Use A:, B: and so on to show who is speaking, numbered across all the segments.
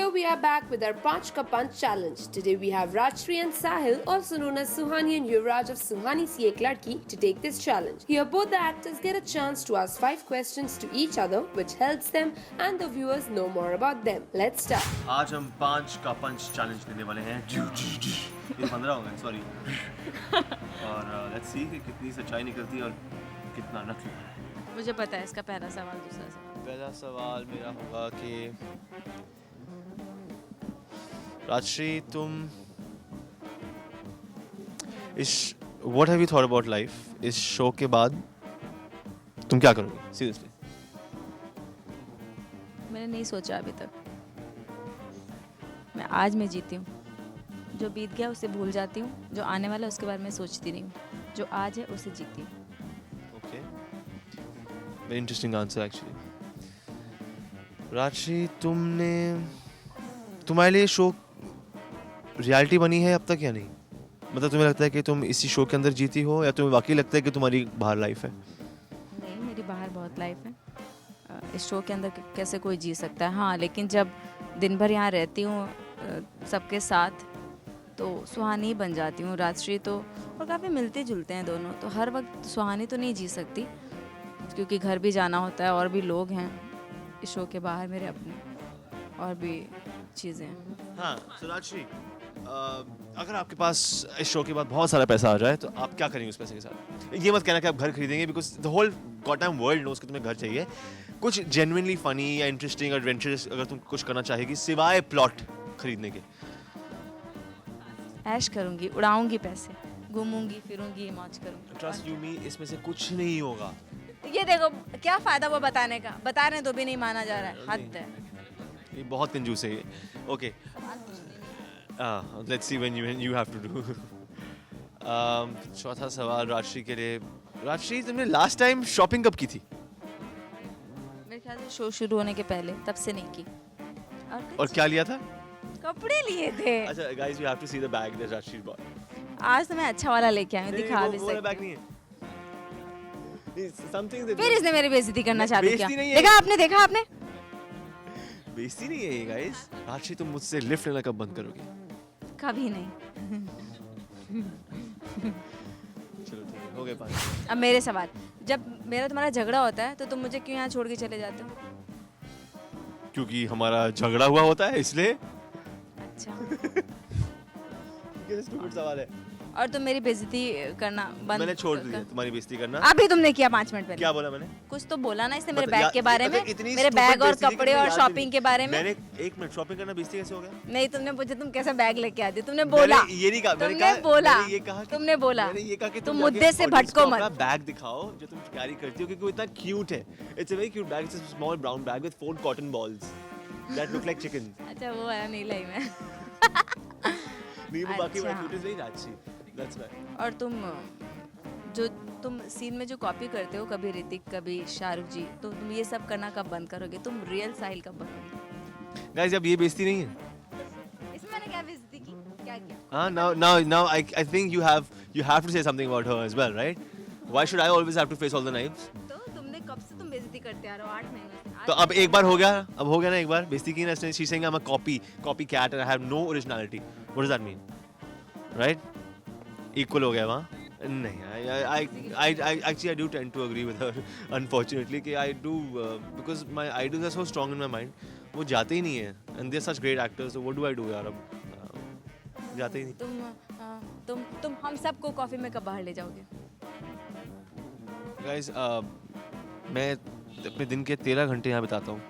A: here we are back with our Panch Ka Panch challenge. Today we have Rajshri and Sahil, also known as Suhani and Yuvraj of Suhani Si Ek Ladki, to take this challenge. Here both the actors get a chance to ask 5 questions to each other, which helps them and the viewers know more about them. Let's start.
B: आज हम 5 का पंच challenge करने वाले हैं। ये 15 हो गए, sorry. और लेट्स सी कि कितनी सच्चाई निकलती है और कितना नकली है।
C: मुझे पता है इसका पहला सवाल, दूसरा सवाल।
B: पहला सवाल मेरा होगा कि राजश्री, तुम what have you thought about life? इस शो के बाद तुम क्या करोगे? सीरियसली
C: मैंने नहीं सोचा अभी तक। मैं आज में जीती हूँ। जो बीत गया उसे भूल जाती हूँ, जो आने वाला है उसके बारे में सोचती नहीं हूँ। जो आज है उसे जीती हूँ।
B: Okay, very interesting answer actually. Rajshree, तुम्हारे लिए शो रियलिटी बनी है अब तक या नहीं? मतलब तुम्हें लगता है कि तुम इसी शो के अंदर जीती हो, या तुम्हें वाकई लगता है कि तुम्हारी बाहर लाइफ है?
C: नहीं, मेरी बाहर बहुत लाइफ है। इस शो के अंदर कैसे कोई जी सकता है? हाँ, लेकिन जब दिन भर यहाँ रहती हूँ सबके साथ, तो सुहानी बन जाती हूँ। राजश्री तो और काफ़ी मिलते जुलते हैं दोनों, तो हर वक्त सुहानी तो नहीं जी सकती, क्योंकि घर भी जाना होता है और भी लोग हैं इस शो के बाहर, मेरे अपने और भी चीज़ें हैं।
B: हाँ, so राजश्री, अगर आपके पास इस शो के बाद बहुत सारा पैसा आ जाए तो आप क्या करेंगे उस पैसे के साथ? ये मत कहना कि आप घर खरीदेंगे, because the whole goddamn world knows कि तुम्हें घर चाहिए। कुछ जेन्युइनली फनी या इंटरेस्टिंग एडवेंचरस अगर तुम कुछ करना चाहेगी सिवाय प्लॉट खरीदने के।
C: ऐश करूँगी, उड़ाऊँगी पैसे, घूमूंगी फिरूंगी, मौज करूँगी।
B: ट्रस्ट यू मी, इसमें से कुछ नहीं होगा।
C: ये देखो, क्या फ़ायदा वो बताने का? बता रहे हैं तो भी नहीं माना जा रहा है। हद है।
B: ये बहुत कंजूस है ये। Okay, let's see when you have to do. चौथा सवाल राजश्री के लिए। राजश्री, तुमने लास्ट टाइम शॉपिंग कब की थी?
C: मेरे ख्याल से शो शुरू होने के पहले, तब से नहीं की।
B: और क्या लिया था?
C: कपड़े लिए थे।
B: अच्छा guys, you have to see the bag that Rajshree bought.
C: आज तो मैं अच्छा वाला लेके आई हूँ, दिखा भी
B: वो वाला बैग
C: सकती
B: नहीं
C: हूँ।
B: है। समथिंग दैट
C: फिर इसने मेरी बेइज्जती करना चालू किया।
B: बेइज्जती नहीं है।
C: देखा आपने?
B: बेइज्जती नहीं है ये गाइस। राजश्री, तुम मुझसे लिफ्ट लेना कब बंद करोगी?
C: कभी नहीं।
B: चलो ठीक है, हो गए 5।
C: अब मेरे सवाल। जब मेरा तुम्हारा झगड़ा होता है तो तुम मुझे क्यों यहाँ छोड़ के चले जाते हो?
B: क्योंकि हमारा झगड़ा हुआ होता है इसलिए।
C: अच्छा।
B: ये स्टूपिड सवाल है।
C: और तुम मेरी बेइज्जती करना बंद
B: मैंने छोड़ दिया तुम्हारी बेइज्जती करना।
C: अभी तुमने किया 5 मिनट पहले।
B: क्या बोला मैंने?
C: कुछ तो बोला ना इसने मेरे
B: मतलब
C: बैग के बारे में,
B: इतनी
C: मेरे
B: stupid
C: बैग और
B: बेइज्जती
C: कपड़े
B: करनी
C: और
B: याद
C: शॉपिंग
B: नहीं।
C: के बारे में।
B: मैंने 1 मिनट, शॉपिंग करना बेइज्जती कैसे हो गया?
C: नहीं, तुमने पूछा तुम कैसा बैग लेके आती, तुमने बोला।
B: मैंने ये नहीं कहा, मैंने
C: तुमने
B: कहा,
C: बोला,
B: मैंने ये कहा कि
C: तुमने बोला।
B: मैंने ये कहा कि
C: तुम
B: जाके
C: मुद्दे से
B: audience
C: भटको
B: को
C: मत।
B: अपना बैग दिखाओ जो तुम कैरी करती हो, क्योंकि वो इतना क्यूट है। It's a very cute bag, it's a small brown bag with 4 cotton balls that look like chicken.
C: अच्छा, वो है, नहीं लाई मैं।
B: नहीं, वो बाकी
C: अच्छा।
B: Cute is very Rajshree, that's why.
C: और तुम सीन में जो कॉपी करते हो, कभी ऋतिक कभी शाहरुख जी, तो तुम ये सब करना कब बंद करोगे? तुम रियल साहिल कब बनोगे?
B: गाइस, अब ये बेइज्जती नहीं है।
C: इसमें मैंने क्या बेइज्जती की? क्या किया?
B: हाँ, now I think you have to say something about her as well, right? Why should I always have to face all the knives?
C: तो तुमने कब से तुम बेइज्जती करते आ रहे हो? 8 महीने से।
B: तो अब एक बार हो गया, ना एक बार बेइज्जती की ना इसने। She's saying I'm a copycat and I have no originality. What does that mean? Right? Equal हो गया वहाँ? नहीं, I actually I do tend to agree with her. Unfortunately, कि I do because my ideas are so strong in my mind. वो जाते ही नहीं है, and they're such great actors. So what do I do यार अब? जाते ही नहीं।
C: तुम हम सबको कॉफी में कब बाहर ले जाओगे?
B: Guys, मैं अपने दिन के 13 घंटे यहाँ बिताता हूँ,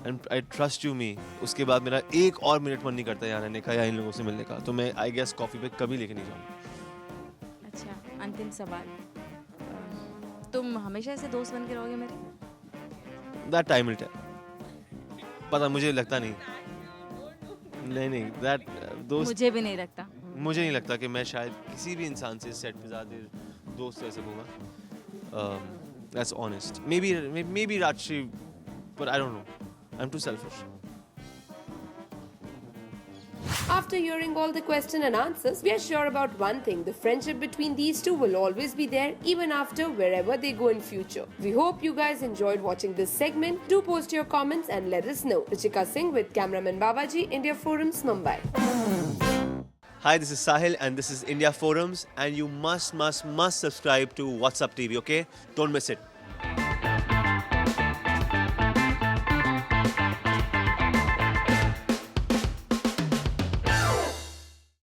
B: and I trust you me. उसके बाद मेरा 1 और मिनट मन नहीं करता यहाँ रहने का या इन लोगों से मिलने का, तो मैं I guess कॉफी पे कभी लेके नहीं जाऊँगा।
C: अच्छा, अंतिम सवाल। तुम हमेशा ऐसे दोस्त बन के रहोगे मेरे?
B: That time will tell. पता मुझे लगता नहीं। नहीं, that दोस्त
C: मुझे भी नहीं लगता।
B: मुझे नहीं लगता कि मैं शायद किसी भी इंसान से सेट पे ज़्यादा देर दोस्त रह सकूँगा। That's honest. Maybe Rajshri, but I don't know. I'm too selfish.
A: After hearing all the question and answers, we are sure about one thing: the friendship between these two will always be there even after wherever they go in future. We hope you guys enjoyed watching this segment. Do post your comments and let us know. Ruchika Singh with cameraman Babaji, India Forums, Mumbai.
B: Hi, this is Sahil and this is India Forums, and you must subscribe to WhatsApp TV, okay? Don't miss it.